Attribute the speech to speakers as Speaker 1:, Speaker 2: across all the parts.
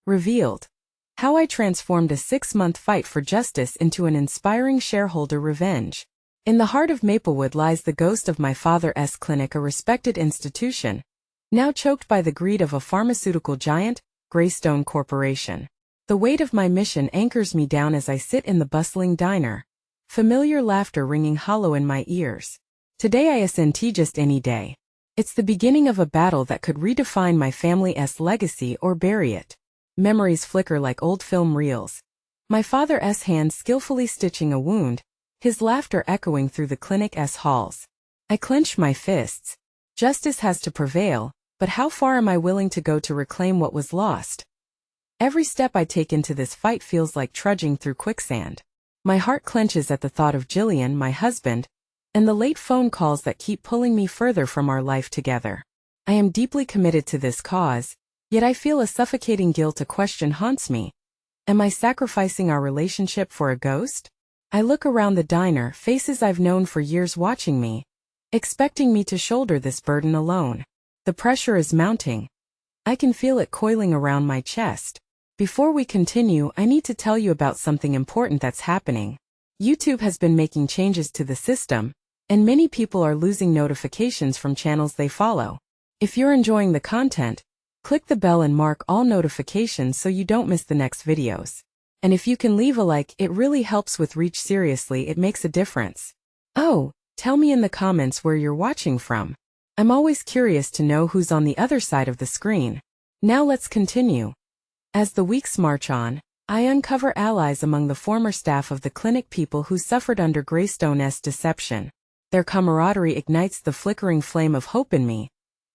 Speaker 1: Revealed. How I transformed a 6-month fight for justice into an inspiring shareholder revenge. In the heart of Maplewood lies the ghost of my father's clinic, a respected institution, now choked by the greed of a pharmaceutical giant, Greystone Corporation. The weight of my mission anchors me down as I sit in the bustling diner, familiar laughter ringing hollow in my ears. Today isn't just any day. It's the beginning of a battle that could redefine my family's legacy or bury it. Memories flicker like old film reels. My father's hand skillfully stitching a wound, his laughter echoing through the clinic's halls. I clench my fists. Justice has to prevail, but how far am I willing to go to reclaim what was lost? Every step I take into this fight feels like trudging through quicksand. My heart clenches at the thought of Jillian, my husband, and the late phone calls that keep pulling me further from our life together. I am deeply committed to this cause, yet I feel a suffocating guilt. A question haunts me. Am I sacrificing our relationship for a ghost? I look around the diner, faces I've known for years watching me, expecting me to shoulder this burden alone. The pressure is mounting. I can feel it coiling around my chest. Before we continue, I need to tell you about something important that's happening. YouTube has been making changes to the system, and many people are losing notifications from channels they follow. If you're enjoying the content, click the bell and mark all notifications so you don't miss the next videos. And if you can leave a like, it really helps with reach. Seriously, it makes a difference. Oh, tell me in the comments where you're watching from. I'm always curious to know who's on the other side of the screen. Now let's continue. As the weeks march on, I uncover allies among the former staff of the clinic, people who suffered under Greystone's deception. Their camaraderie ignites the flickering flame of hope in me,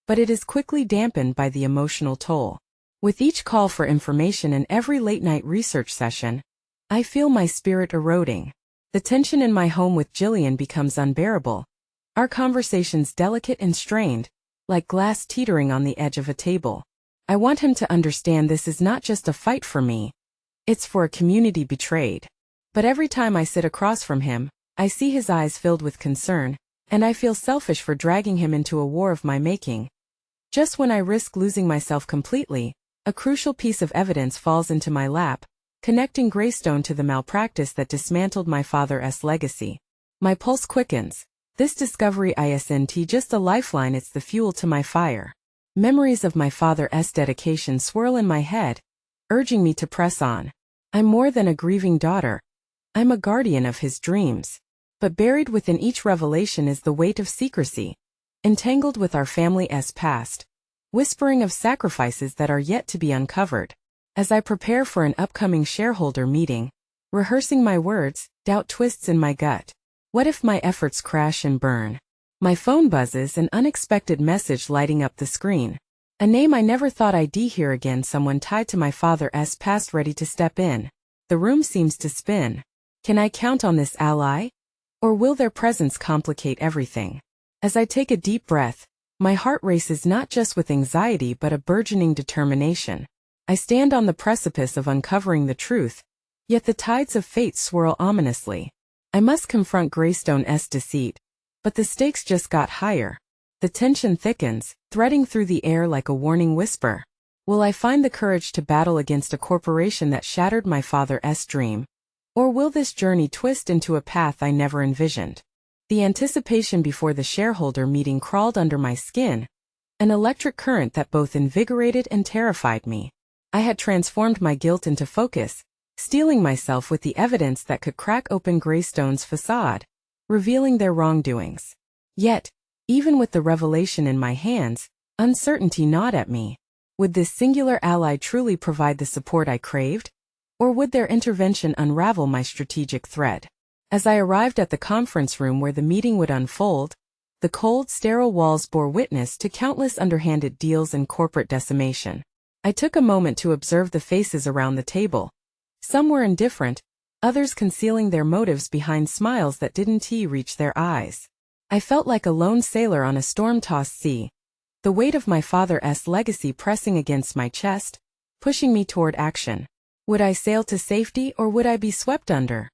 Speaker 1: but it is quickly dampened by the emotional toll. With each call for information and every late-night research session, I feel my spirit eroding. The tension in my home with Jillian becomes unbearable, our conversations delicate and strained, like glass teetering on the edge of a table. I want him to understand this is not just a fight for me, it's for a community betrayed. But every time I sit across from him, I see his eyes filled with concern, and I feel selfish for dragging him into a war of my making. Just when I risk losing myself completely, a crucial piece of evidence falls into my lap, connecting Greystone to the malpractice that dismantled my father's legacy. My pulse quickens. This discovery isn't just a lifeline, it's the fuel to my fire. Memories of my father's dedication swirl in my head, urging me to press on. I'm more than a grieving daughter. I'm a guardian of his dreams. But buried within each revelation is the weight of secrecy, entangled with our family's past, whispering of sacrifices that are yet to be uncovered. As I prepare for an upcoming shareholder meeting, rehearsing my words, doubt twists in my gut. What if my efforts crash and burn? My phone buzzes, an unexpected message lighting up the screen. A name I never thought I'd hear again, someone tied to my father's past ready to step in. The room seems to spin. Can I count on this ally? Or will their presence complicate everything? As I take a deep breath, my heart races not just with anxiety but a burgeoning determination. I stand on the precipice of uncovering the truth, yet the tides of fate swirl ominously. I must confront Greystone's deceit, but the stakes just got higher. The tension thickens, threading through the air like a warning whisper. Will I find the courage to battle against a corporation that shattered my father's dream? Or will this journey twist into a path I never envisioned? The anticipation before the shareholder meeting crawled under my skin, an electric current that both invigorated and terrified me. I had transformed my guilt into focus, steeling myself with the evidence that could crack open Greystone's facade, revealing their wrongdoings. Yet, even with the revelation in my hands, uncertainty gnawed at me. Would this singular ally truly provide the support I craved? Or would their intervention unravel my strategic thread? As I arrived at the conference room where the meeting would unfold, the cold, sterile walls bore witness to countless underhanded deals and corporate decimation. I took a moment to observe the faces around the table. Some were indifferent, others concealing their motives behind smiles that didn't reach their eyes. I felt like a lone sailor on a storm-tossed sea, the weight of my father's legacy pressing against my chest, pushing me toward action. Would I sail to safety or would I be swept under?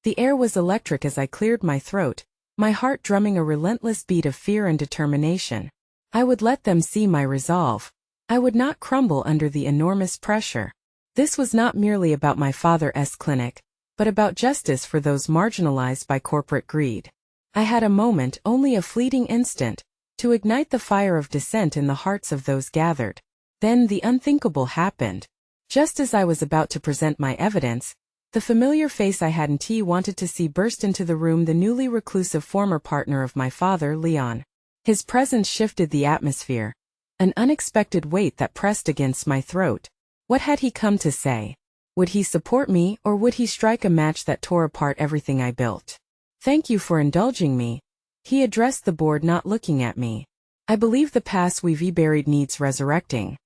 Speaker 1: The air was electric as I cleared my throat, my heart drumming a relentless beat of fear and determination. I would let them see my resolve. I would not crumble under the enormous pressure. This was not merely about my father's clinic, but about justice for those marginalized by corporate greed. I had a moment, only a fleeting instant, to ignite the fire of dissent in the hearts of those gathered. Then the unthinkable happened. Just as I was about to present my evidence, the familiar face I hadn't wanted to see burst into the room, the newly reclusive former partner of my father, Leon. His presence shifted the atmosphere, an unexpected weight that pressed against my throat. What had he come to say? Would he support me, or would he strike a match that tore apart everything I built? Thank you for indulging me. He addressed the board, not looking at me. I believe the past we've buried needs resurrecting.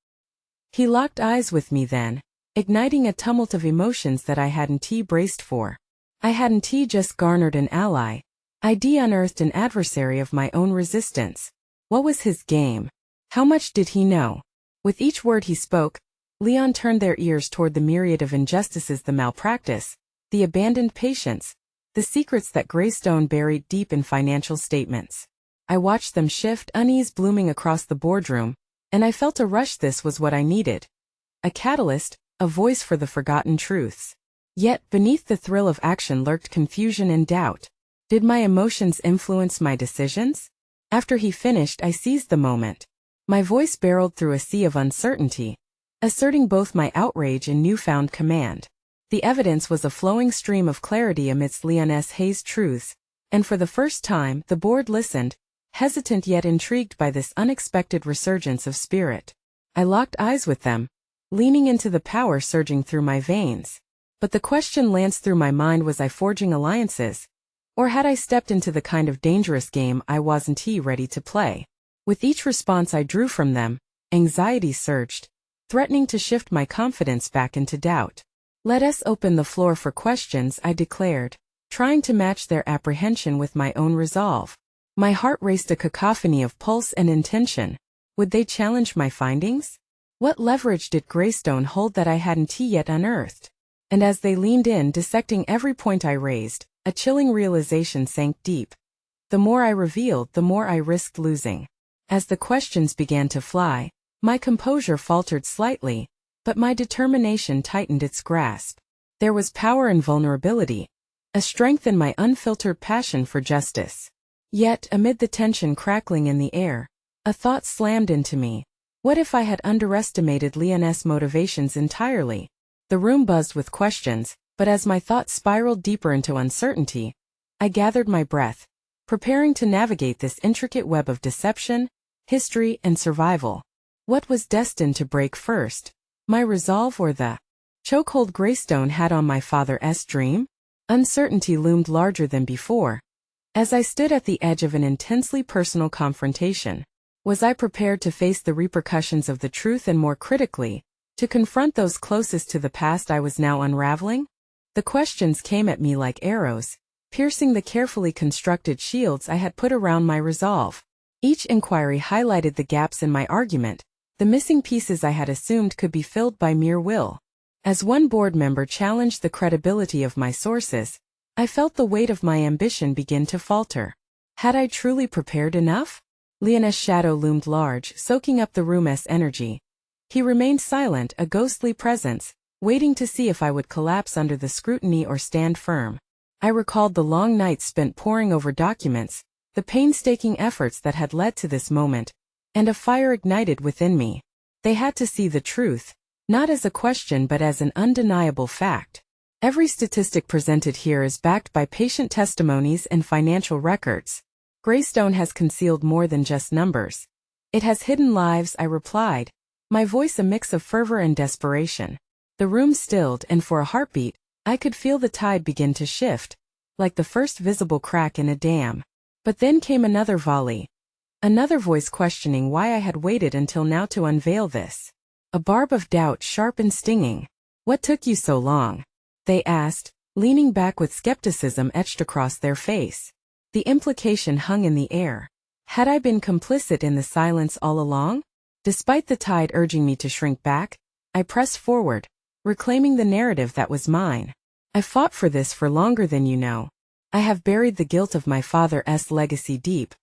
Speaker 1: He locked eyes with me then, igniting a tumult of emotions that I hadn't braced for. I hadn't just garnered an ally. I'd unearthed an adversary of my own resistance. What was his game? How much did he know? With each word he spoke, Leon turned their ears toward the myriad of injustices, the malpractice, the abandoned patients, the secrets that Greystone buried deep in financial statements. I watched them shift, unease blooming across the boardroom, and I felt a rush. This was what I needed. A catalyst, a voice for the forgotten truths. Yet, beneath the thrill of action lurked confusion and doubt. Did my emotions influence my decisions? After he finished, I seized the moment. My voice barreled through a sea of uncertainty, asserting both my outrage and newfound command. The evidence was a flowing stream of clarity amidst Leon's haze truths, and for the first time, the board listened, hesitant yet intrigued by this unexpected resurgence of spirit. I locked eyes with them, leaning into the power surging through my veins. But the question lanced through my mind: was I forging alliances? Or had I stepped into the kind of dangerous game I wasn't ready to play? With each response I drew from them, anxiety surged, threatening to shift my confidence back into doubt. Let us open the floor for questions, I declared, trying to match their apprehension with my own resolve. My heart raced, a cacophony of pulse and intention. Would they challenge my findings? What leverage did Greystone hold that I hadn't yet unearthed? And as they leaned in, dissecting every point I raised, a chilling realization sank deep. The more I revealed, the more I risked losing. As the questions began to fly, my composure faltered slightly, but my determination tightened its grasp. There was power in vulnerability, a strength in my unfiltered passion for justice. Yet, amid the tension crackling in the air, a thought slammed into me. What if I had underestimated Leon's motivations entirely? The room buzzed with questions, but as my thoughts spiraled deeper into uncertainty, I gathered my breath, preparing to navigate this intricate web of deception, history, and survival. What was destined to break first? My resolve or the chokehold Greystone had on my father's dream? Uncertainty loomed larger than before. As I stood at the edge of an intensely personal confrontation, was I prepared to face the repercussions of the truth, and more critically, to confront those closest to the past I was now unraveling? The questions came at me like arrows, piercing the carefully constructed shields I had put around my resolve. Each inquiry highlighted the gaps in my argument, the missing pieces I had assumed could be filled by mere will. As one board member challenged the credibility of my sources, I felt the weight of my ambition begin to falter. Had I truly prepared enough? Leon's shadow loomed large, soaking up the room's energy. He remained silent, a ghostly presence, waiting to see if I would collapse under the scrutiny or stand firm. I recalled the long nights spent poring over documents, the painstaking efforts that had led to this moment, and a fire ignited within me. They had to see the truth, not as a question but as an undeniable fact. Every statistic presented here is backed by patient testimonies and financial records. Greystone has concealed more than just numbers. It has hidden lives, I replied, my voice a mix of fervor and desperation. The room stilled, and for a heartbeat, I could feel the tide begin to shift, like the first visible crack in a dam. But then came another volley. Another voice questioning why I had waited until now to unveil this. A barb of doubt, sharp and stinging. What took you so long? They asked, leaning back with skepticism etched across their face. The implication hung in the air. Had I been complicit in the silence all along? Despite the tide urging me to shrink back, I pressed forward, reclaiming the narrative that was mine. I fought for this for longer than you know. I have buried the guilt of my father's legacy deep,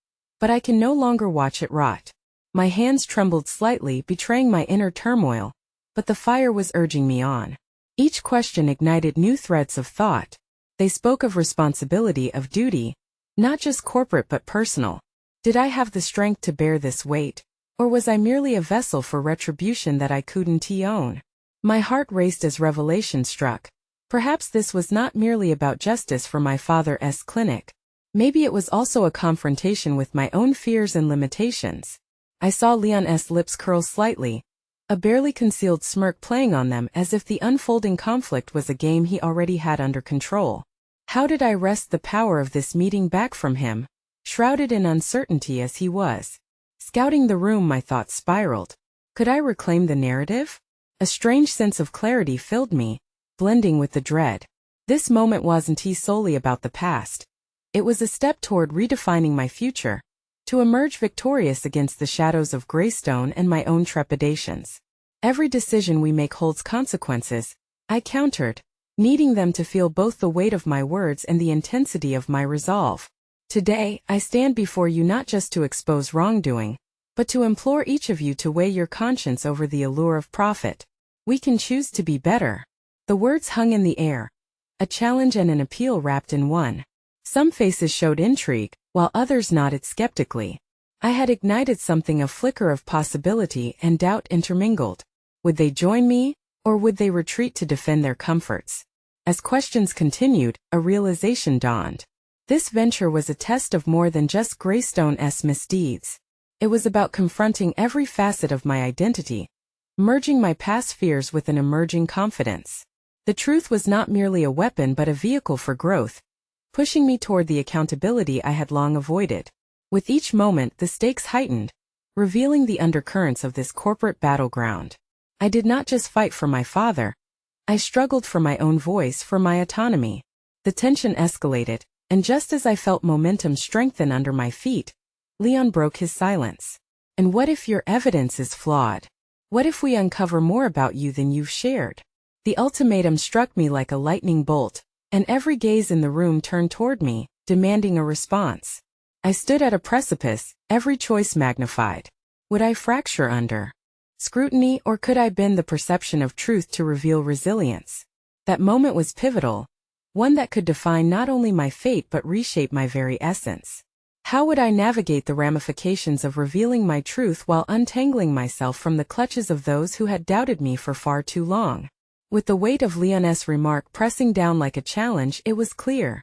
Speaker 1: but I can no longer watch it rot. My hands trembled slightly, betraying my inner turmoil, but the fire was urging me on. Each question ignited new threads of thought. They spoke of responsibility, of duty, not just corporate but personal. Did I have the strength to bear this weight? Or was I merely a vessel for retribution that I couldn't own? My heart raced as revelation struck. Perhaps this was not merely about justice for my father's clinic. Maybe it was also a confrontation with my own fears and limitations. I saw Leon's lips curl slightly, a barely concealed smirk playing on them as if the unfolding conflict was a game he already had under control. How did I wrest the power of this meeting back from him, shrouded in uncertainty as he was? Scouting the room, my thoughts spiraled. Could I reclaim the narrative? A strange sense of clarity filled me, blending with the dread. This moment wasn't solely about the past. It was a step toward redefining my future, to emerge victorious against the shadows of Greystone and my own trepidations. Every decision we make holds consequences, I countered, needing them to feel both the weight of my words and the intensity of my resolve. Today, I stand before you not just to expose wrongdoing, but to implore each of you to weigh your conscience over the allure of profit. We can choose to be better. The words hung in the air, a challenge and an appeal wrapped in one. Some faces showed intrigue, while others nodded skeptically. I had ignited something, a flicker of possibility and doubt intermingled. Would they join me, or would they retreat to defend their comforts? As questions continued, a realization dawned. This venture was a test of more than just Greystone's misdeeds. It was about confronting every facet of my identity, merging my past fears with an emerging confidence. The truth was not merely a weapon but a vehicle for growth, pushing me toward the accountability I had long avoided. With each moment, the stakes heightened, revealing the undercurrents of this corporate battleground. I did not just fight for my father. I struggled for my own voice, for my autonomy. The tension escalated, and just as I felt momentum strengthen under my feet, Leon broke his silence. And what if your evidence is flawed? What if we uncover more about you than you've shared? The ultimatum struck me like a lightning bolt, and every gaze in the room turned toward me, demanding a response. I stood at a precipice, every choice magnified. Would I fracture under scrutiny, or could I bend the perception of truth to reveal resilience? That moment was pivotal, one that could define not only my fate but reshape my very essence. How would I navigate the ramifications of revealing my truth while untangling myself from the clutches of those who had doubted me for far too long? With the weight of Leon's remark pressing down like a challenge, it was clear.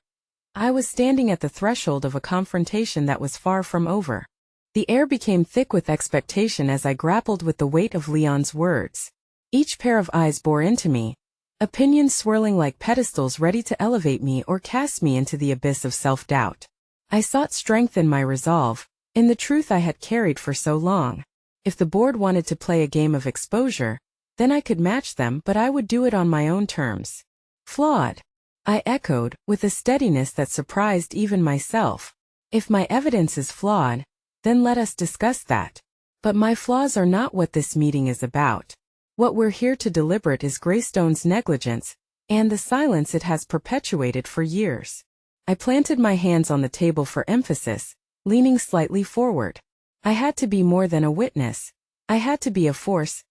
Speaker 1: I was standing at the threshold of a confrontation that was far from over. The air became thick with expectation as I grappled with the weight of Leon's words. Each pair of eyes bore into me, opinions swirling like pedestals ready to elevate me or cast me into the abyss of self-doubt. I sought strength in my resolve, in the truth I had carried for so long. If the board wanted to play a game of exposure, then I could match them, but I would do it on my own terms. Flawed? I echoed, with a steadiness that surprised even myself. If my evidence is flawed, then let us discuss that. But my flaws are not what this meeting is about. What we're here to deliberate is Greystone's negligence, and the silence it has perpetuated for years. I planted my hands on the table for emphasis, leaning slightly forward. I had to be more than a witness. I had to be a force.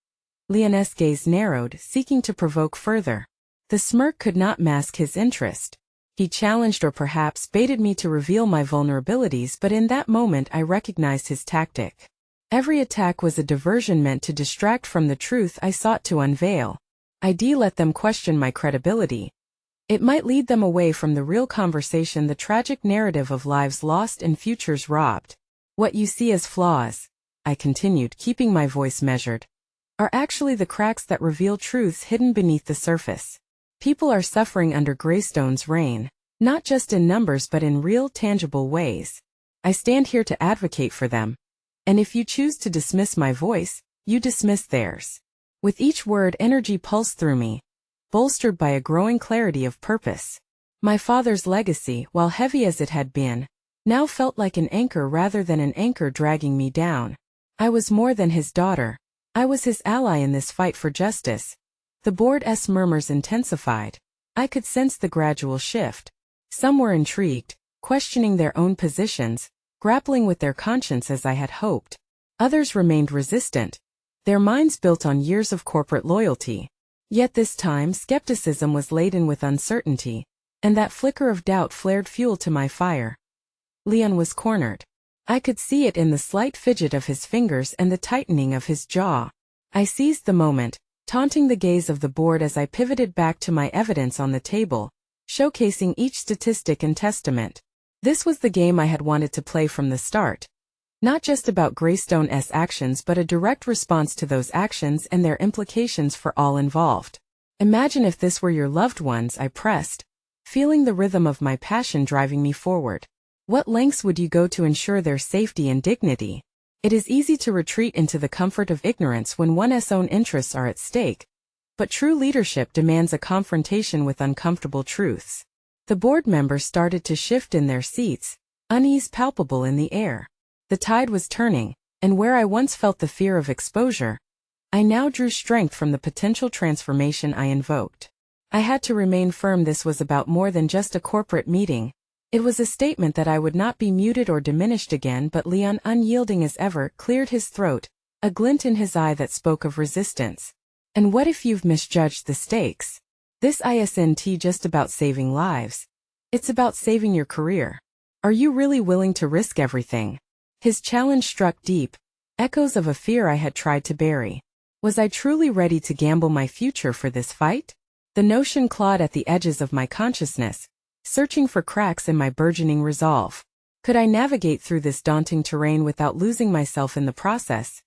Speaker 1: Leon's gaze narrowed, seeking to provoke further. The smirk could not mask his interest. He challenged or perhaps baited me to reveal my vulnerabilities, but in that moment I recognized his tactic. Every attack was a diversion meant to distract from the truth I sought to unveil. I'd let them question my credibility. It might lead them away from the real conversation, the tragic narrative of lives lost and futures robbed. What you see as flaws, I continued, keeping my voice measured, are actually the cracks that reveal truths hidden beneath the surface. People are suffering under Greystone's reign, not just in numbers but in real, tangible ways. I stand here to advocate for them. And if you choose to dismiss my voice, you dismiss theirs. With each word, energy pulsed through me, bolstered by a growing clarity of purpose. My father's legacy, while heavy as it had been, now felt like an anchor rather than an anchor dragging me down. I was more than his daughter. I was his ally in this fight for justice. The board's murmurs intensified. I could sense the gradual shift. Some were intrigued, questioning their own positions, grappling with their conscience as I had hoped. Others remained resistant, their minds built on years of corporate loyalty. Yet this time, skepticism was laden with uncertainty, and that flicker of doubt flared fuel to my fire. Leon was cornered. I could see it in the slight fidget of his fingers and the tightening of his jaw. I seized the moment, taunting the gaze of the board as I pivoted back to my evidence on the table, showcasing each statistic and testament. This was the game I had wanted to play from the start. Not just about Greystone's actions but a direct response to those actions and their implications for all involved. Imagine if this were your loved ones, I pressed, feeling the rhythm of my passion driving me forward. What lengths would you go to ensure their safety and dignity? It is easy to retreat into the comfort of ignorance when one's own interests are at stake, but true leadership demands a confrontation with uncomfortable truths. The board members started to shift in their seats, unease palpable in the air. The tide was turning, and where I once felt the fear of exposure, I now drew strength from the potential transformation I invoked. I had to remain firm. This was about more than just a corporate meeting. It was a statement that I would not be muted or diminished again. But Leon, unyielding as ever, cleared his throat, a glint in his eye that spoke of resistance. And what if you've misjudged the stakes? This isn't just about saving lives. It's about saving your career. Are you really willing to risk everything? His challenge struck deep, echoes of a fear I had tried to bury. Was I truly ready to gamble my future for this fight? The notion clawed at the edges of my consciousness, searching for cracks in my burgeoning resolve. Could I navigate through this daunting terrain without losing myself in the process?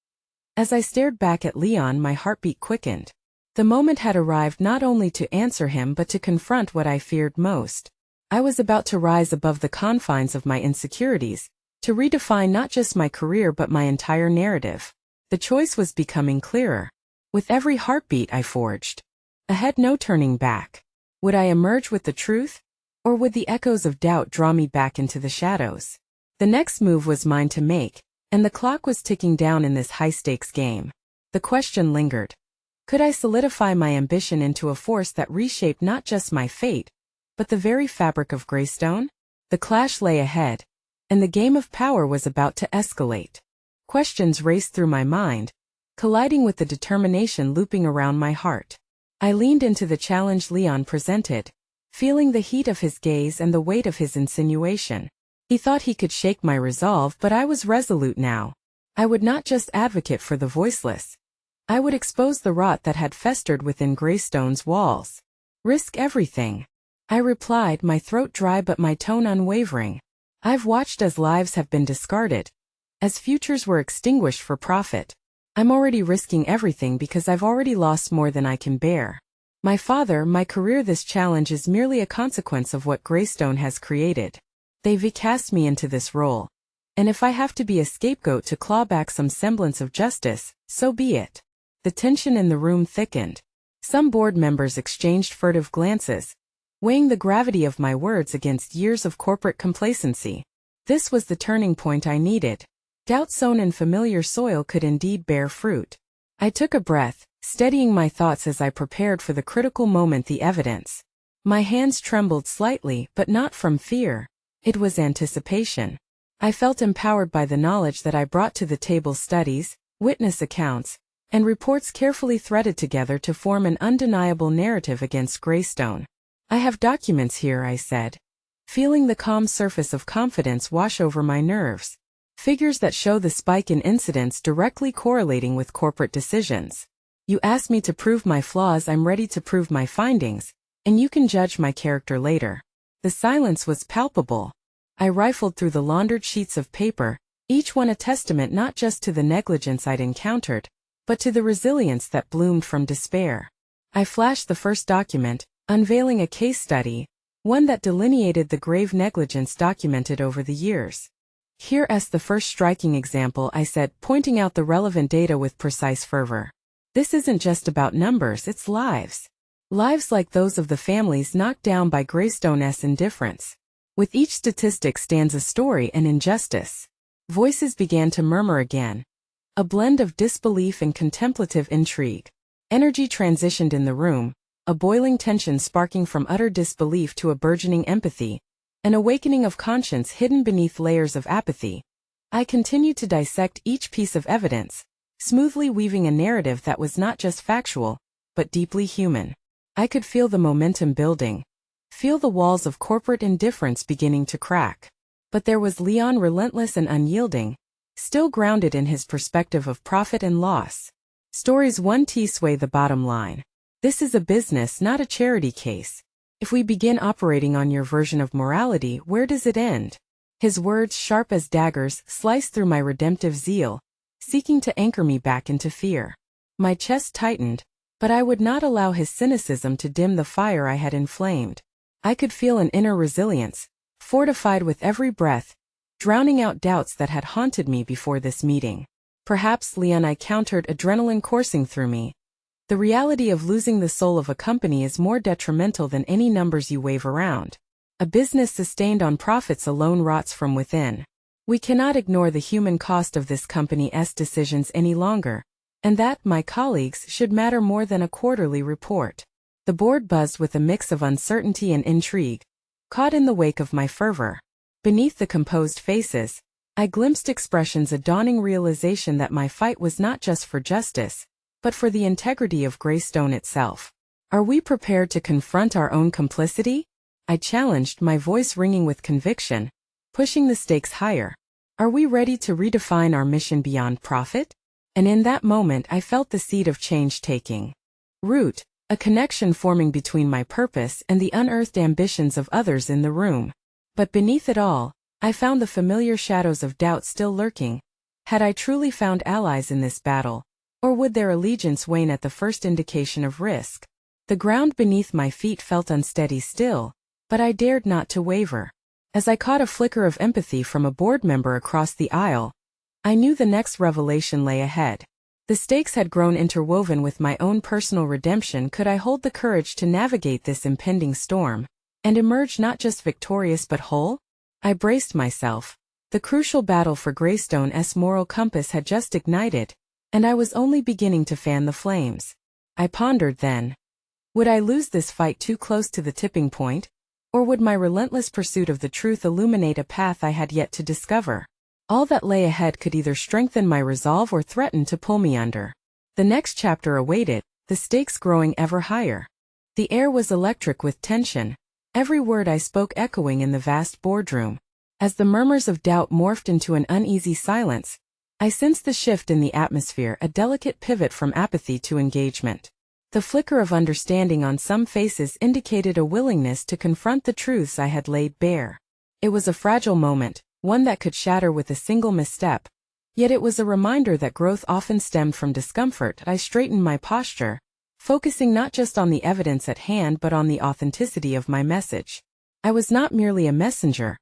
Speaker 1: As I stared back at Leon, my heartbeat quickened. The moment had arrived not only to answer him but to confront what I feared most. I was about to rise above the confines of my insecurities, to redefine not just my career but my entire narrative. The choice was becoming clearer. With every heartbeat I forged ahead, no turning back. Would I emerge with the truth? Or would the echoes of doubt draw me back into the shadows? The next move was mine to make, and the clock was ticking down in this high-stakes game. The question lingered. Could I solidify my ambition into a force that reshaped not just my fate, but the very fabric of Greystone? The clash lay ahead, and the game of power was about to escalate. Questions raced through my mind, colliding with the determination looping around my heart. I leaned into the challenge Leon presented, feeling the heat of his gaze and the weight of his insinuation. He thought he could shake my resolve, but I was resolute now. I would not just advocate for the voiceless. I would expose the rot that had festered within Greystone's walls. Risk everything, I replied, my throat dry but my tone unwavering. I've watched as lives have been discarded, as futures were extinguished for profit. I'm already risking everything because I've already lost more than I can bear. My father, my career. This challenge is merely a consequence of what Greystone has created. They've cast me into this role, and if I have to be a scapegoat to claw back some semblance of justice, so be it. The tension in the room thickened. Some board members exchanged furtive glances, weighing the gravity of my words against years of corporate complacency. This was the turning point I needed. Doubt sown in familiar soil could indeed bear fruit. I took a breath, steadying my thoughts as I prepared for the critical moment. The evidence. My hands trembled slightly, but not from fear. It was anticipation. I felt empowered by the knowledge that I brought to the table: studies, witness accounts, and reports carefully threaded together to form an undeniable narrative against Greystone. I have documents here, I said, feeling the calm surface of confidence wash over my nerves. Figures that show the spike in incidents directly correlating with corporate decisions. You asked me to prove my flaws. I'm ready to prove my findings, and you can judge my character later. The silence was palpable. I rifled through the laundered sheets of paper, each one a testament not just to the negligence I'd encountered, but to the resilience that bloomed from despair. I flashed the first document, unveiling a case study, one that delineated the grave negligence documented over the years. Here's the first striking example, I said, pointing out the relevant data with precise fervor. This isn't just about numbers, it's lives. Lives like those of the families knocked down by Greystone's indifference. With each statistic stands a story and injustice. Voices began to murmur again. A blend of disbelief and contemplative intrigue. Energy transitioned in the room, a boiling tension sparking from utter disbelief to a burgeoning empathy, an awakening of conscience hidden beneath layers of apathy. I continued to dissect each piece of evidence, smoothly weaving a narrative that was not just factual, but deeply human. I could feel the momentum building, feel the walls of corporate indifference beginning to crack. But there was Leon, relentless and unyielding, still grounded in his perspective of profit and loss. Stories 1T sway the bottom line. This is a business, not a charity case. If we begin operating on your version of morality, where does it end? His words, sharp as daggers, sliced through my redemptive zeal, seeking to anchor me back into fear. My chest tightened, but I would not allow his cynicism to dim the fire I had inflamed. I could feel an inner resilience, fortified with every breath, drowning out doubts that had haunted me before this meeting. Perhaps, Leon, I countered, adrenaline coursing through me. The reality of losing the soul of a company is more detrimental than any numbers you wave around. A business sustained on profits alone rots from within. We cannot ignore the human cost of this company's decisions any longer, and that, my colleagues, should matter more than a quarterly report. The board buzzed with a mix of uncertainty and intrigue, caught in the wake of my fervor. Beneath the composed faces, I glimpsed expressions, a dawning realization that my fight was not just for justice, but for the integrity of Greystone itself. Are we prepared to confront our own complicity? I challenged, my voice ringing with conviction, pushing the stakes higher. Are we ready to redefine our mission beyond profit? And in that moment I felt the seed of change taking root, a connection forming between my purpose and the unearthed ambitions of others in the room. But beneath it all, I found the familiar shadows of doubt still lurking. Had I truly found allies in this battle, or would their allegiance wane at the first indication of risk? The ground beneath my feet felt unsteady still, but I dared not to waver. As I caught a flicker of empathy from a board member across the aisle, I knew the next revelation lay ahead. The stakes had grown interwoven with my own personal redemption. Could I hold the courage to navigate this impending storm, and emerge not just victorious but whole? I braced myself. The crucial battle for Greystone's moral compass had just ignited, and I was only beginning to fan the flames. I pondered then. Would I lose this fight too close to the tipping point? Or would my relentless pursuit of the truth illuminate a path I had yet to discover? All that lay ahead could either strengthen my resolve or threaten to pull me under. The next chapter awaited, the stakes growing ever higher. The air was electric with tension, every word I spoke echoing in the vast boardroom. As the murmurs of doubt morphed into an uneasy silence, I sensed the shift in the atmosphere, a delicate pivot from apathy to engagement. The flicker of understanding on some faces indicated a willingness to confront the truths I had laid bare. It was a fragile moment, one that could shatter with a single misstep. Yet it was a reminder that growth often stemmed from discomfort. I straightened my posture, focusing not just on the evidence at hand but on the authenticity of my message. I was not merely a messenger.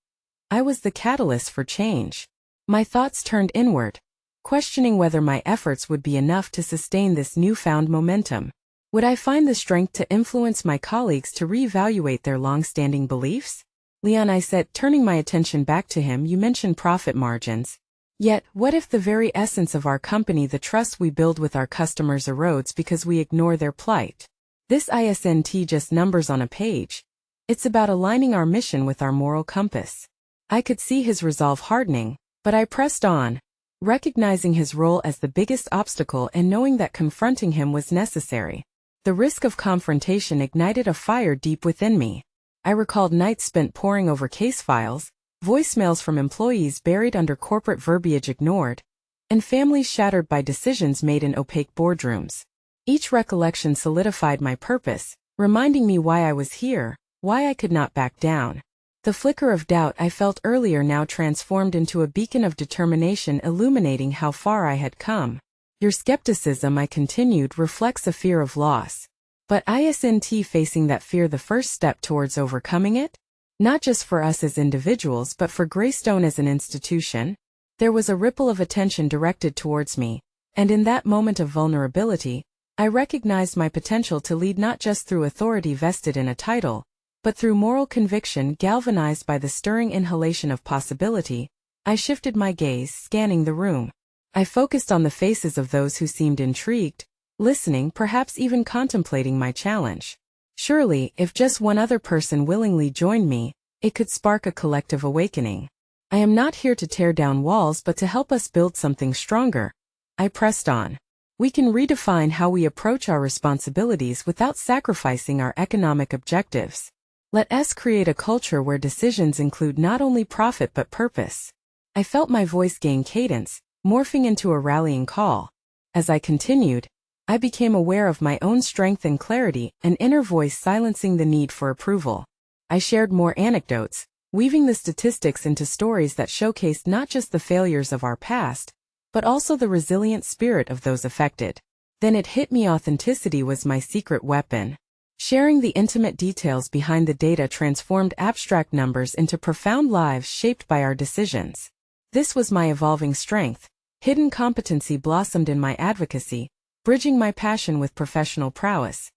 Speaker 1: I was the catalyst for change. My thoughts turned inward, questioning whether my efforts would be enough to sustain this newfound momentum. Would I find the strength to influence my colleagues to reevaluate their long-standing beliefs? Leon, I said, turning my attention back to him, you mentioned profit margins. Yet, what if the very essence of our company, the trust we build with our customers, erodes because we ignore their plight? This isn't just numbers on a page. It's about aligning our mission with our moral compass. I could see his resolve hardening, but I pressed on, recognizing his role as the biggest obstacle and knowing that confronting him was necessary. The risk of confrontation ignited a fire deep within me. I recalled nights spent poring over case files, voicemails from employees buried under corporate verbiage ignored, and families shattered by decisions made in opaque boardrooms. Each recollection solidified my purpose, reminding me why I was here, why I could not back down. The flicker of doubt I felt earlier now transformed into a beacon of determination, illuminating how far I had come. Your skepticism, I continued, reflects a fear of loss. But isn't facing that fear the first step towards overcoming it? Not just for us as individuals but for Greystone as an institution? There was a ripple of attention directed towards me, and in that moment of vulnerability, I recognized my potential to lead not just through authority vested in a title, but through moral conviction galvanized by the stirring inhalation of possibility. I shifted my gaze, scanning the room. I focused on the faces of those who seemed intrigued, listening, perhaps even contemplating my challenge. Surely, if just one other person willingly joined me, it could spark a collective awakening. I am not here to tear down walls but to help us build something stronger, I pressed on. We can redefine how we approach our responsibilities without sacrificing our economic objectives. Let us create a culture where decisions include not only profit but purpose. I felt my voice gain cadence, morphing into a rallying call. As I continued, I became aware of my own strength and clarity, an inner voice silencing the need for approval. I shared more anecdotes, weaving the statistics into stories that showcased not just the failures of our past, but also the resilient spirit of those affected. Then it hit me: authenticity was my secret weapon. Sharing the intimate details behind the data transformed abstract numbers into profound lives shaped by our decisions. This was my evolving strength. Hidden competency blossomed in my advocacy, bridging my passion with professional prowess.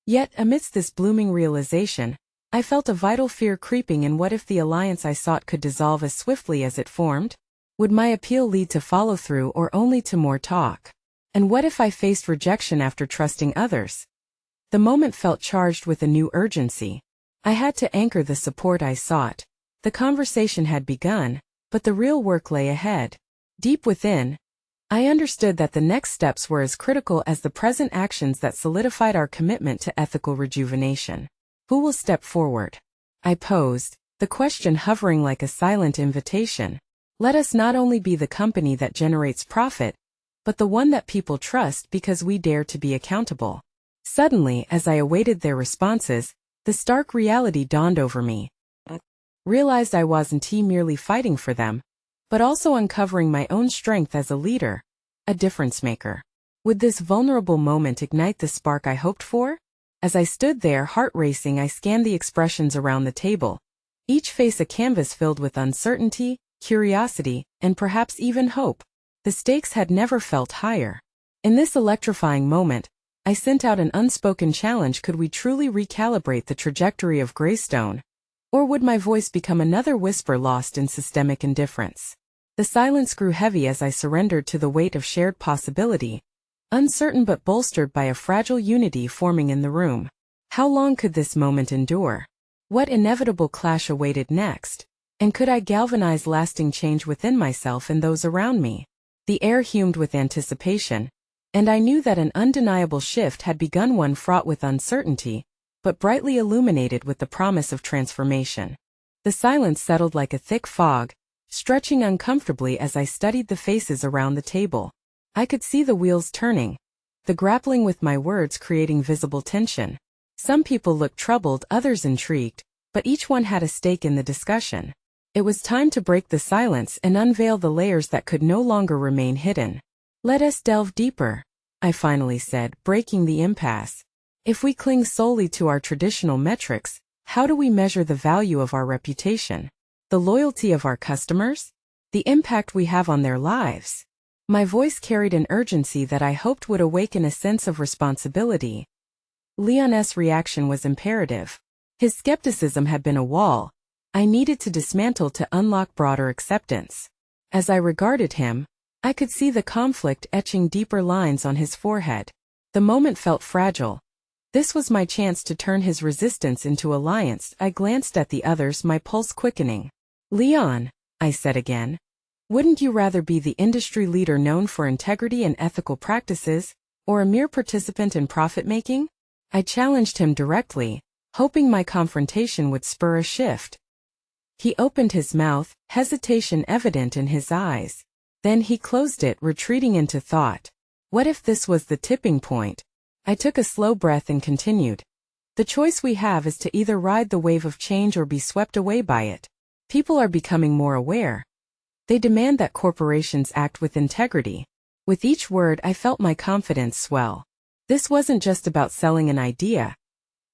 Speaker 1: Yet, amidst this blooming realization, I felt a vital fear creeping in. What if the alliance I sought could dissolve as swiftly as it formed? Would my appeal lead to follow-through or only to more talk? And what if I faced rejection after trusting others? The moment felt charged with a new urgency. I had to anchor the support I sought. The conversation had begun, but the real work lay ahead. Deep within, I understood that the next steps were as critical as the present actions that solidified our commitment to ethical rejuvenation. Who will step forward? I posed, the question hovering like a silent invitation. Let us not only be the company that generates profit, but the one that people trust because we dare to be accountable. Suddenly, as I awaited their responses, the stark reality dawned over me. I realized I wasn't merely fighting for them, but also uncovering my own strength as a leader, a difference maker. Would this vulnerable moment ignite the spark I hoped for? As I stood there, heart racing, I scanned the expressions around the table, each face a canvas filled with uncertainty, curiosity, and perhaps even hope. The stakes had never felt higher. In this electrifying moment, I sent out an unspoken challenge: could we truly recalibrate the trajectory of Greystone? Or would my voice become another whisper lost in systemic indifference? The silence grew heavy as I surrendered to the weight of shared possibility, uncertain but bolstered by a fragile unity forming in the room. How long could this moment endure? What inevitable clash awaited next? And could I galvanize lasting change within myself and those around me? The air hummed with anticipation, and I knew that an undeniable shift had begun, one fraught with uncertainty, but brightly illuminated with the promise of transformation. The silence settled like a thick fog, stretching uncomfortably as I studied the faces around the table. I could see the wheels turning, the grappling with my words creating visible tension. Some people looked troubled, others intrigued, but each one had a stake in the discussion. It was time to break the silence and unveil the layers that could no longer remain hidden. Let us delve deeper, I finally said, breaking the impasse. If we cling solely to our traditional metrics, how do we measure the value of our reputation? The loyalty of our customers? The impact we have on their lives? My voice carried an urgency that I hoped would awaken a sense of responsibility. Leon's reaction was imperative. His skepticism had been a wall I needed to dismantle to unlock broader acceptance. As I regarded him, I could see the conflict etching deeper lines on his forehead. The moment felt fragile. This was my chance to turn his resistance into alliance. I glanced at the others, my pulse quickening. Leon, I said again, wouldn't you rather be the industry leader known for integrity and ethical practices, or a mere participant in profit-making? I challenged him directly, hoping my confrontation would spur a shift. He opened his mouth, hesitation evident in his eyes. Then he closed it, retreating into thought. What if this was the tipping point? I took a slow breath and continued. The choice we have is to either ride the wave of change or be swept away by it. People are becoming more aware. They demand that corporations act with integrity. With each word, I felt my confidence swell. This wasn't just about selling an idea.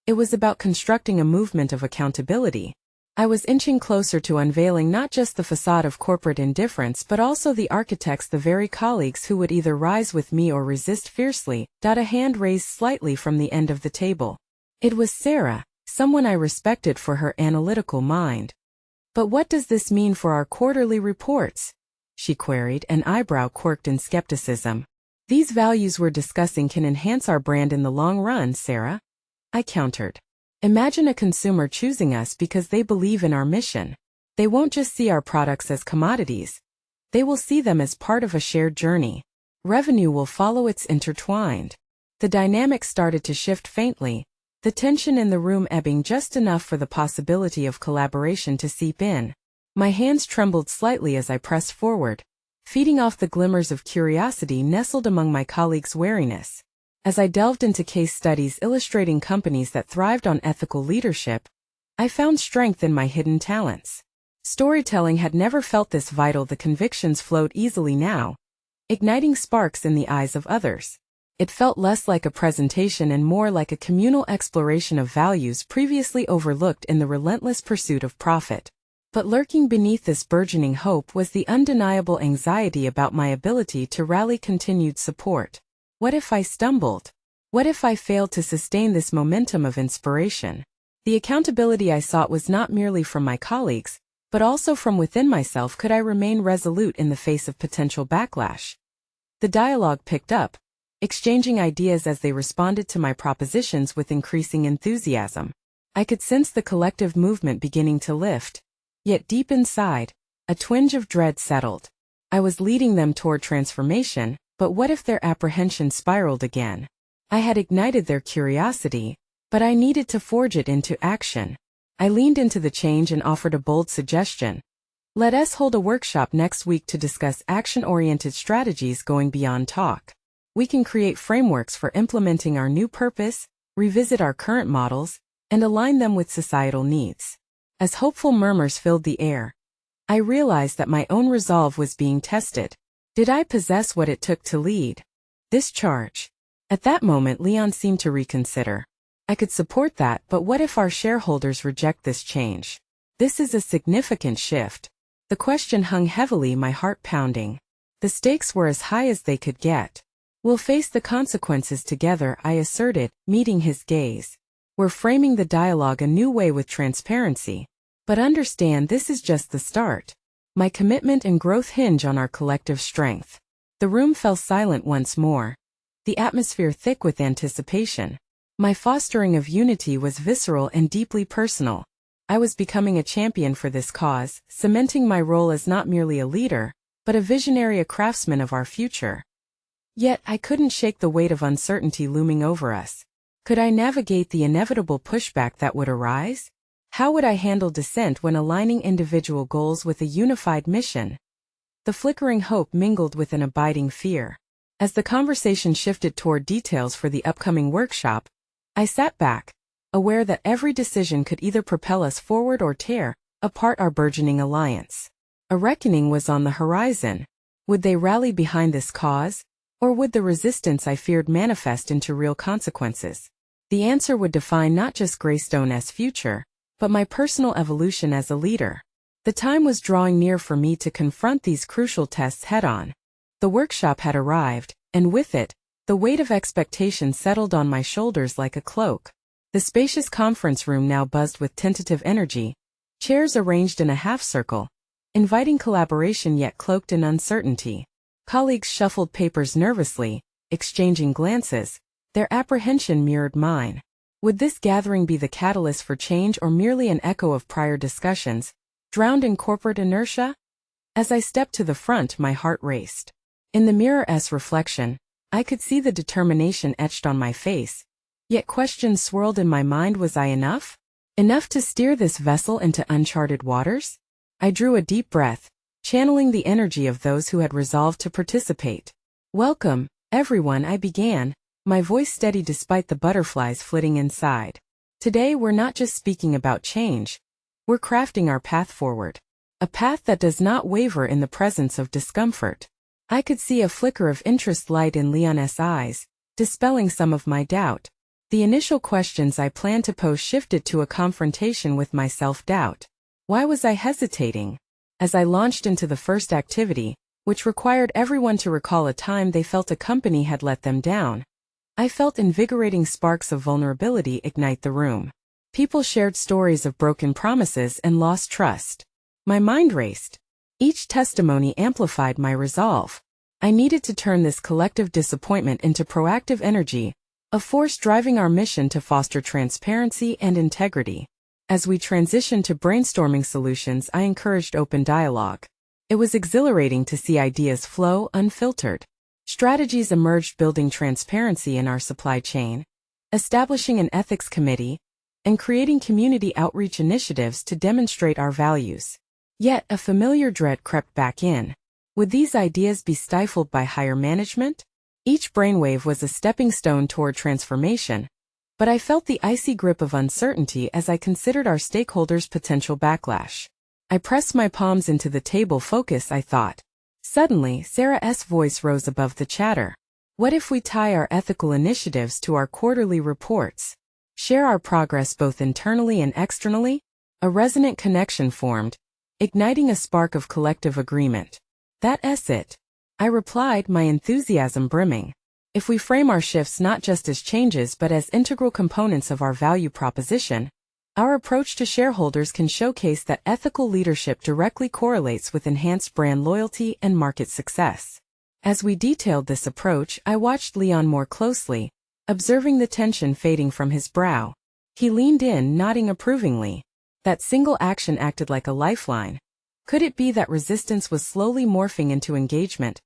Speaker 1: It was about constructing a movement of accountability. I was inching closer to unveiling not just the facade of corporate indifference but also the architects, the very colleagues who would either rise with me or resist fiercely. A hand raised slightly from the end of the table. It was Sarah, someone I respected for her analytical mind. But what does this mean for our quarterly reports? She queried, an eyebrow quirked in skepticism. These values we're discussing can enhance our brand in the long run, Sarah. I countered. Imagine a consumer choosing us because they believe in our mission. They won't just see our products as commodities. They will see them as part of a shared journey. Revenue will follow. It's intertwined. The dynamic started to shift faintly, the tension in the room ebbing just enough for the possibility of collaboration to seep in. My hands trembled slightly as I pressed forward, feeding off the glimmers of curiosity nestled among my colleagues' wariness. As I delved into case studies illustrating companies that thrived on ethical leadership, I found strength in my hidden talents. Storytelling had never felt this vital. The convictions flowed easily now, igniting sparks in the eyes of others. It felt less like a presentation and more like a communal exploration of values previously overlooked in the relentless pursuit of profit. But lurking beneath this burgeoning hope was the undeniable anxiety about my ability to rally continued support. What if I stumbled? What if I failed to sustain this momentum of inspiration? The accountability I sought was not merely from my colleagues, but also from within myself. Could I remain resolute in the face of potential backlash? The dialogue picked up, exchanging ideas as they responded to my propositions with increasing enthusiasm. I could sense the collective movement beginning to lift, yet deep inside, a twinge of dread settled. I was leading them toward transformation, but what if their apprehension spiraled again? I had ignited their curiosity, but I needed to forge it into action. I leaned into the change and offered a bold suggestion. Let us hold a workshop next week to discuss action-oriented strategies going beyond talk. We can create frameworks for implementing our new purpose, revisit our current models, and align them with societal needs. As hopeful murmurs filled the air, I realized that my own resolve was being tested. Did I possess what it took to lead this charge? At that moment, Leon seemed to reconsider. I could support that, but what if our shareholders reject this change? This is a significant shift. The question hung heavily, my heart pounding. The stakes were as high as they could get. We'll face the consequences together, I asserted, meeting his gaze. We're framing the dialogue a new way with transparency. But understand, this is just the start. My commitment and growth hinge on our collective strength. The room fell silent once more, the atmosphere thick with anticipation. My fostering of unity was visceral and deeply personal. I was becoming a champion for this cause, cementing my role as not merely a leader, but a visionary, a craftsman of our future. Yet I couldn't shake the weight of uncertainty looming over us. Could I navigate the inevitable pushback that would arise? How would I handle dissent when aligning individual goals with a unified mission? The flickering hope mingled with an abiding fear. As the conversation shifted toward details for the upcoming workshop, I sat back, aware that every decision could either propel us forward or tear apart our burgeoning alliance. A reckoning was on the horizon. Would they rally behind this cause? Or would the resistance I feared manifest into real consequences? The answer would define not just Greystone's future, but my personal evolution as a leader. The time was drawing near for me to confront these crucial tests head-on. The workshop had arrived, and with it, the weight of expectation settled on my shoulders like a cloak. The spacious conference room now buzzed with tentative energy, chairs arranged in a half-circle, inviting collaboration yet cloaked in uncertainty. Colleagues shuffled papers nervously, exchanging glances. Their apprehension mirrored mine. Would this gathering be the catalyst for change or merely an echo of prior discussions, drowned in corporate inertia? As I stepped to the front, my heart raced. In the mirror's reflection, I could see the determination etched on my face. Yet questions swirled in my mind. Was I enough? Enough to steer this vessel into uncharted waters? I drew a deep breath, channeling the energy of those who had resolved to participate. Welcome, everyone, I began, my voice steady despite the butterflies flitting inside. Today we're not just speaking about change. We're crafting our path forward. A path that does not waver in the presence of discomfort. I could see a flicker of interest light in Leon's eyes, dispelling some of my doubt. The initial questions I planned to pose shifted to a confrontation with my self-doubt. Why was I hesitating? As I launched into the first activity, which required everyone to recall a time they felt a company had let them down, I felt invigorating sparks of vulnerability ignite the room. People shared stories of broken promises and lost trust. My mind raced. Each testimony amplified my resolve. I needed to turn this collective disappointment into proactive energy, a force driving our mission to foster transparency and integrity. As we transitioned to brainstorming solutions, I encouraged open dialogue. It was exhilarating to see ideas flow unfiltered. Strategies emerged building transparency in our supply chain, establishing an ethics committee, and creating community outreach initiatives to demonstrate our values. Yet a familiar dread crept back in. Would these ideas be stifled by higher management? Each brainwave was a stepping stone toward transformation, but I felt the icy grip of uncertainty as I considered our stakeholders' potential backlash. I pressed my palms into the table. Focus, I thought. Suddenly, Sarah's voice rose above the chatter. What if we tie our ethical initiatives to our quarterly reports? Share our progress both internally and externally? A resonant connection formed, igniting a spark of collective agreement. That's it, I replied, my enthusiasm brimming. If we frame our shifts not just as changes but as integral components of our value proposition, our approach to shareholders can showcase that ethical leadership directly correlates with enhanced brand loyalty and market success. As we detailed this approach, I watched Leon more closely, observing the tension fading from his brow. He leaned in, nodding approvingly. That single action acted like a lifeline. Could it be that resistance was slowly morphing into engagement?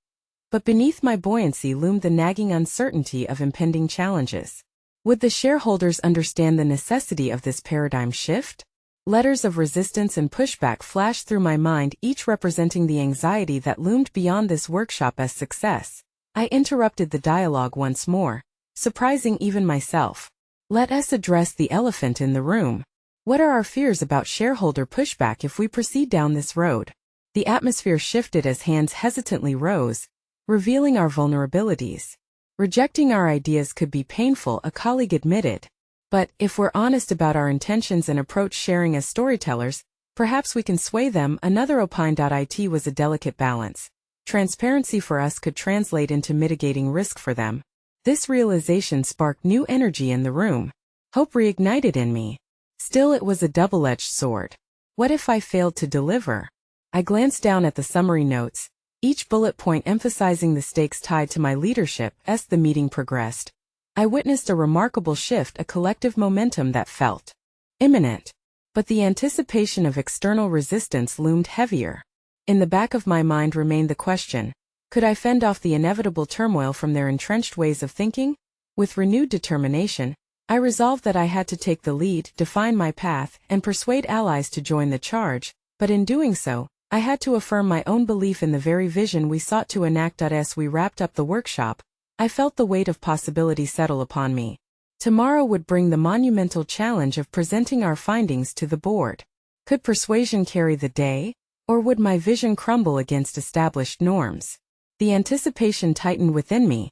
Speaker 1: But beneath my buoyancy loomed the nagging uncertainty of impending challenges. Would the shareholders understand the necessity of this paradigm shift? Letters of resistance and pushback flashed through my mind, each representing the anxiety that loomed beyond this workshop as success. I interrupted the dialogue once more, surprising even myself. Let us address the elephant in the room. What are our fears about shareholder pushback if we proceed down this road? The atmosphere shifted as hands hesitantly rose, revealing our vulnerabilities. Rejecting our ideas could be painful, a colleague admitted. But if we're honest about our intentions and approach sharing as storytellers, perhaps we can sway them, another opined. It was a delicate balance. Transparency for us could translate into mitigating risk for them. This realization sparked new energy in the room. Hope reignited in me. Still, it was a double-edged sword. What if I failed to deliver? I glanced down at the summary notes, each bullet point emphasizing the stakes tied to my leadership. As the meeting progressed, I witnessed a remarkable shift, a collective momentum that felt imminent. But the anticipation of external resistance loomed heavier. In the back of my mind remained the question, could I fend off the inevitable turmoil from their entrenched ways of thinking? With renewed determination, I resolved that I had to take the lead, define my path, and persuade allies to join the charge, but in doing so, I had to affirm my own belief in the very vision we sought to enact. As we wrapped up the workshop, I felt the weight of possibility settle upon me. Tomorrow would bring the monumental challenge of presenting our findings to the board. Could persuasion carry the day, or would my vision crumble against established norms? The anticipation tightened within me,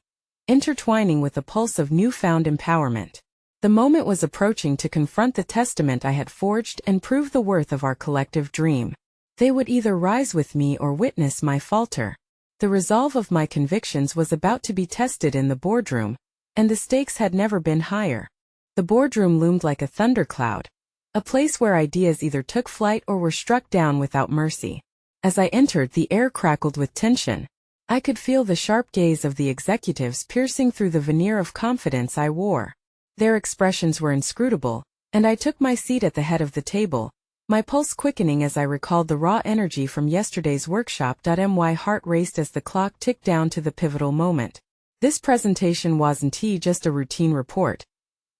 Speaker 1: intertwining with a pulse of newfound empowerment. The moment was approaching to confront the testament I had forged and prove the worth of our collective dream. They would either rise with me or witness my falter. The resolve of my convictions was about to be tested in the boardroom, and the stakes had never been higher. The boardroom loomed like a thundercloud, a place where ideas either took flight or were struck down without mercy. As I entered, the air crackled with tension. I could feel the sharp gaze of the executives piercing through the veneer of confidence I wore. Their expressions were inscrutable, and I took my seat at the head of the table, my pulse quickening as I recalled the raw energy from yesterday's workshop. My heart raced as the clock ticked down to the pivotal moment. This presentation wasn't just a routine report.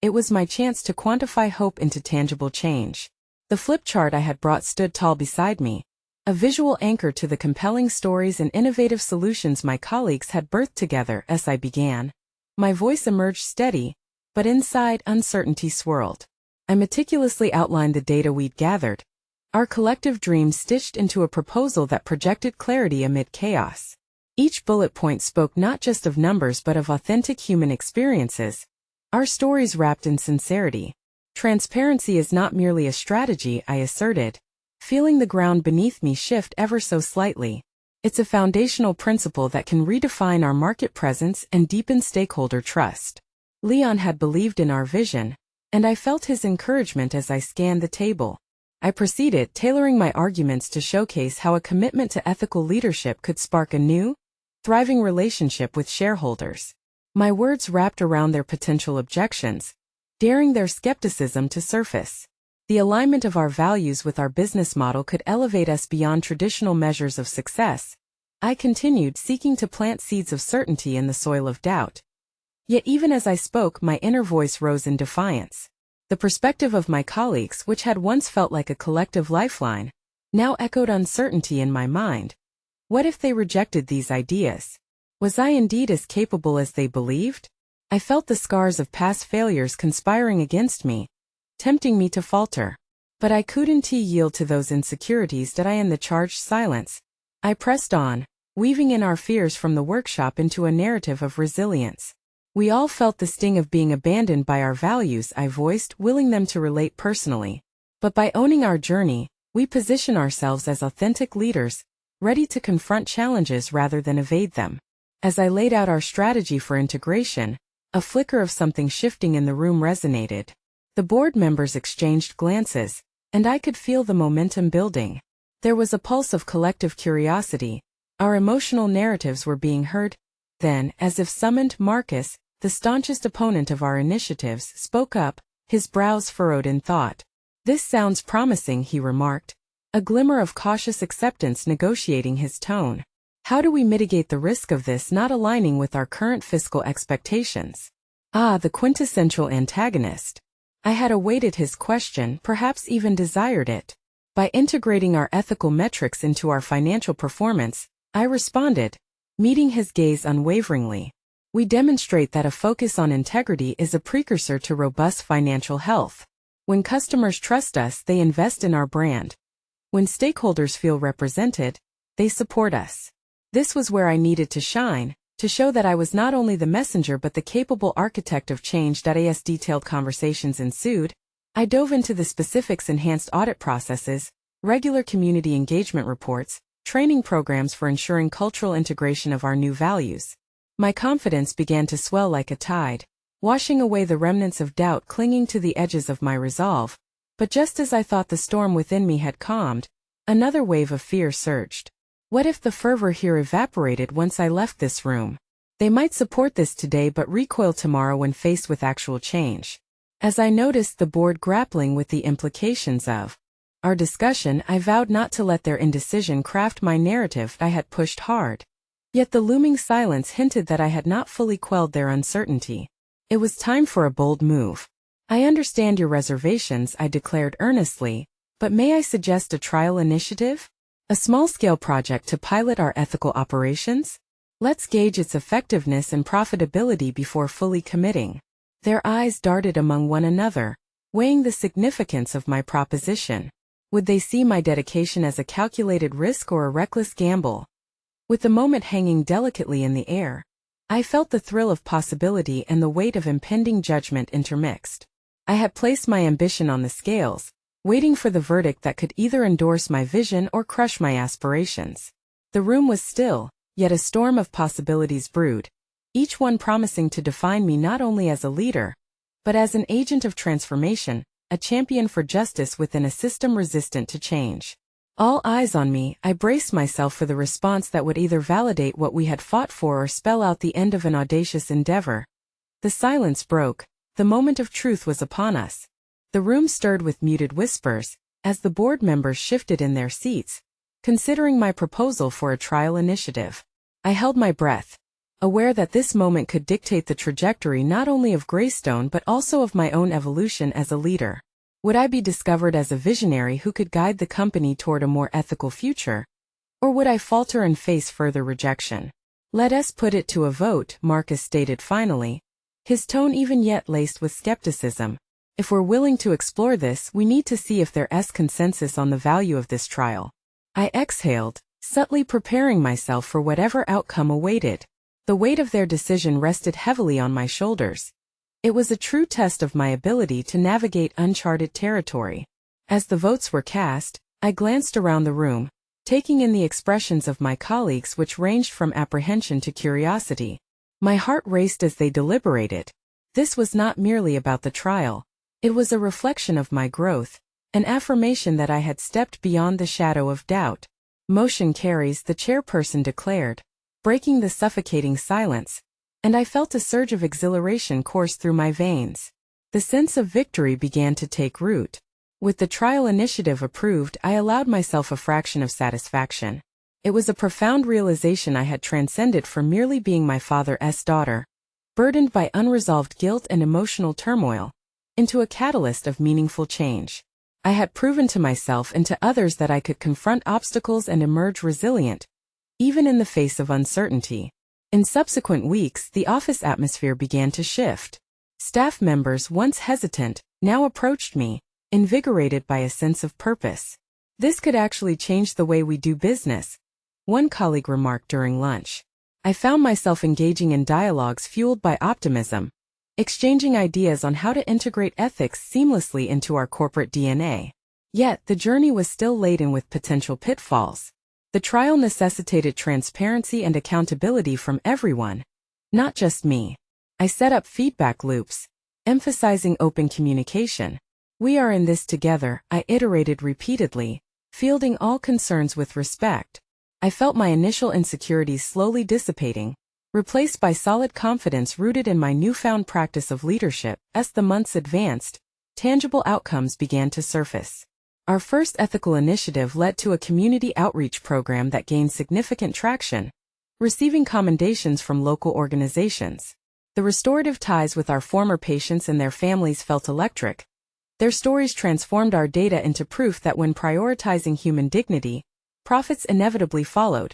Speaker 1: It was my chance to quantify hope into tangible change. The flip chart I had brought stood tall beside me, a visual anchor to the compelling stories and innovative solutions my colleagues had birthed together. As I began, my voice emerged steady, but inside uncertainty swirled. I meticulously outlined the data we'd gathered, our collective dreams stitched into a proposal that projected clarity amid chaos. Each bullet point spoke not just of numbers but of authentic human experiences, our stories wrapped in sincerity. Transparency is not merely a strategy, I asserted, feeling the ground beneath me shift ever so slightly. It's a foundational principle that can redefine our market presence and deepen stakeholder trust. Leon had believed in our vision, and I felt his encouragement as I scanned the table. I proceeded, tailoring my arguments to showcase how a commitment to ethical leadership could spark a new, thriving relationship with shareholders. My words wrapped around their potential objections, daring their skepticism to surface. The alignment of our values with our business model could elevate us beyond traditional measures of success, I continued, seeking to plant seeds of certainty in the soil of doubt. Yet even as I spoke, my inner voice rose in defiance. The perspective of my colleagues, which had once felt like a collective lifeline, now echoed uncertainty in my mind. What if they rejected these ideas? Was I indeed as capable as they believed? I felt the scars of past failures conspiring against me, tempting me to falter. But I couldn't yield to those insecurities that I in the charged silence. I pressed on, weaving in our fears from the workshop into a narrative of resilience. We all felt the sting of being abandoned by our values, I voiced, willing them to relate personally. But by owning our journey, we position ourselves as authentic leaders, ready to confront challenges rather than evade them. As I laid out our strategy for integration, a flicker of something shifting in the room resonated. The board members exchanged glances, and I could feel the momentum building. There was a pulse of collective curiosity. Our emotional narratives were being heard. Then, as if summoned, Marcus, the staunchest opponent of our initiatives, spoke up, his brows furrowed in thought. "This sounds promising," he remarked, a glimmer of cautious acceptance negotiating his tone. "How do we mitigate the risk of this not aligning with our current fiscal expectations?" Ah, the quintessential antagonist. I had awaited his question, perhaps even desired it. By integrating our ethical metrics into our financial performance, I responded, meeting his gaze unwaveringly. We demonstrate that a focus on integrity is a precursor to robust financial health. When customers trust us, they invest in our brand. When stakeholders feel represented, they support us. This was where I needed to shine, to show that I was not only the messenger but the capable architect of change. As detailed conversations ensued, I dove into the specifics: enhanced audit processes, regular community engagement reports, training programs for ensuring cultural integration of our new values. My confidence began to swell like a tide, washing away the remnants of doubt clinging to the edges of my resolve. But just as I thought the storm within me had calmed, another wave of fear surged. What if the fervor here evaporated once I left this room? They might support this today but recoil tomorrow when faced with actual change. As I noticed the board grappling with the implications of our discussion, I vowed not to let their indecision craft my narrative. I had pushed hard. Yet the looming silence hinted that I had not fully quelled their uncertainty. It was time for a bold move. "I understand your reservations," I declared earnestly, "but may I suggest a trial initiative? A small-scale project to pilot our ethical operations? Let's gauge its effectiveness and profitability before fully committing." Their eyes darted among one another, weighing the significance of my proposition. Would they see my dedication as a calculated risk or a reckless gamble? With the moment hanging delicately in the air, I felt the thrill of possibility and the weight of impending judgment intermixed. I had placed my ambition on the scales, waiting for the verdict that could either endorse my vision or crush my aspirations. The room was still, yet a storm of possibilities brewed, each one promising to define me not only as a leader, but as an agent of transformation, a champion for justice within a system resistant to change. All eyes on me, I braced myself for the response that would either validate what we had fought for or spell out the end of an audacious endeavor. The silence broke. The moment of truth was upon us. The room stirred with muted whispers, as the board members shifted in their seats, considering my proposal for a trial initiative. I held my breath, aware that this moment could dictate the trajectory not only of Greystone but also of my own evolution as a leader. Would I be discovered as a visionary who could guide the company toward a more ethical future? Or would I falter and face further rejection? "Let us put it to a vote," Marcus stated finally, his tone even yet laced with skepticism. "If we're willing to explore this, we need to see if there's consensus on the value of this trial." I exhaled, subtly preparing myself for whatever outcome awaited. The weight of their decision rested heavily on my shoulders. It was a true test of my ability to navigate uncharted territory. As the votes were cast, I glanced around the room, taking in the expressions of my colleagues, which ranged from apprehension to curiosity. My heart raced as they deliberated. This was not merely about the trial. It was a reflection of my growth, an affirmation that I had stepped beyond the shadow of doubt. "Motion carries," the chairperson declared, breaking the suffocating silence, and I felt a surge of exhilaration course through my veins. The sense of victory began to take root. With the trial initiative approved, I allowed myself a fraction of satisfaction. It was a profound realization I had transcended from merely being my father's daughter, burdened by unresolved guilt and emotional turmoil, into a catalyst of meaningful change. I had proven to myself and to others that I could confront obstacles and emerge resilient, even in the face of uncertainty. In subsequent weeks, the office atmosphere began to shift. Staff members, once hesitant, now approached me, invigorated by a sense of purpose. "This could actually change the way we do business," one colleague remarked during lunch. I found myself engaging in dialogues fueled by optimism, exchanging ideas on how to integrate ethics seamlessly into our corporate DNA. Yet, the journey was still laden with potential pitfalls. The trial necessitated transparency and accountability from everyone, not just me. I set up feedback loops, emphasizing open communication. "We are in this together," I iterated repeatedly, fielding all concerns with respect. I felt my initial insecurities slowly dissipating, replaced by solid confidence rooted in my newfound practice of leadership. As the months advanced, tangible outcomes began to surface. Our first ethical initiative led to a community outreach program that gained significant traction, receiving commendations from local organizations. The restorative ties with our former patients and their families felt electric. Their stories transformed our data into proof that when prioritizing human dignity, profits inevitably followed.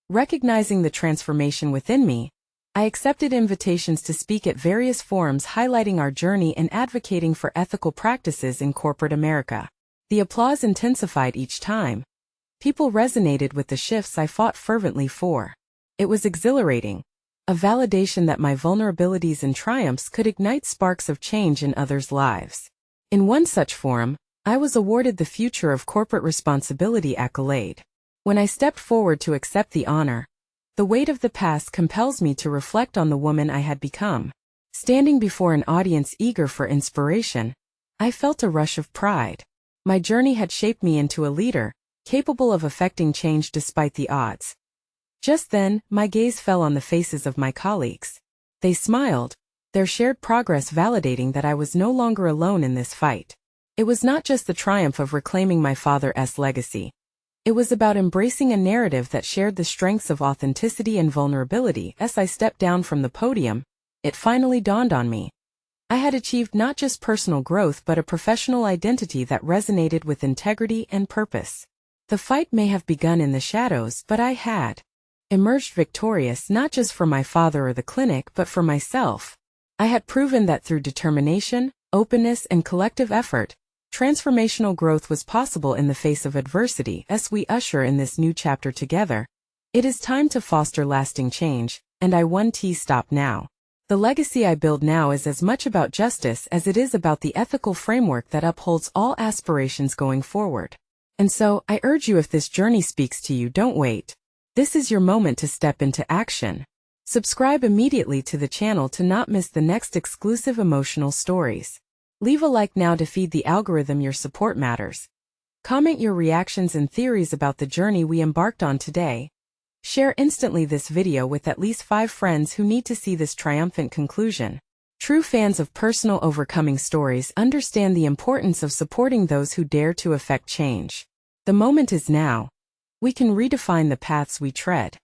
Speaker 1: Recognizing the transformation within me, I accepted invitations to speak at various forums highlighting our journey and advocating for ethical practices in corporate America. The applause intensified each time. People resonated with the shifts I fought fervently for. It was exhilarating, a validation that my vulnerabilities and triumphs could ignite sparks of change in others' lives. In one such forum, I was awarded the Future of Corporate Responsibility accolade. When I stepped forward to accept the honor, the weight of the past compels me to reflect on the woman I had become. Standing before an audience eager for inspiration, I felt a rush of pride. My journey had shaped me into a leader, capable of effecting change despite the odds. Just then, my gaze fell on the faces of my colleagues. They smiled, their shared progress validating that I was no longer alone in this fight. It was not just the triumph of reclaiming my father's legacy. It was about embracing a narrative that shared the strengths of authenticity and vulnerability. As I stepped down from the podium, it finally dawned on me. I had achieved not just personal growth but a professional identity that resonated with integrity and purpose. The fight may have begun in the shadows, but I had emerged victorious not just for my father or the clinic but for myself. I had proven that through determination, openness, and collective effort, transformational growth was possible in the face of adversity. As we usher in this new chapter together, it is time to foster lasting change, and I won't stop now. The legacy I build now is as much about justice as it is about the ethical framework that upholds all aspirations going forward. And so, I urge you, if this journey speaks to you, don't wait. This is your moment to step into action. Subscribe immediately to the channel to not miss the next exclusive emotional stories. Leave a like now to feed the algorithm. Your support matters. Comment your reactions and theories about the journey we embarked on today. Share instantly this video with at least 5 friends who need to see this triumphant conclusion. True fans of personal overcoming stories understand the importance of supporting those who dare to effect change. The moment is now. We can redefine the paths we tread.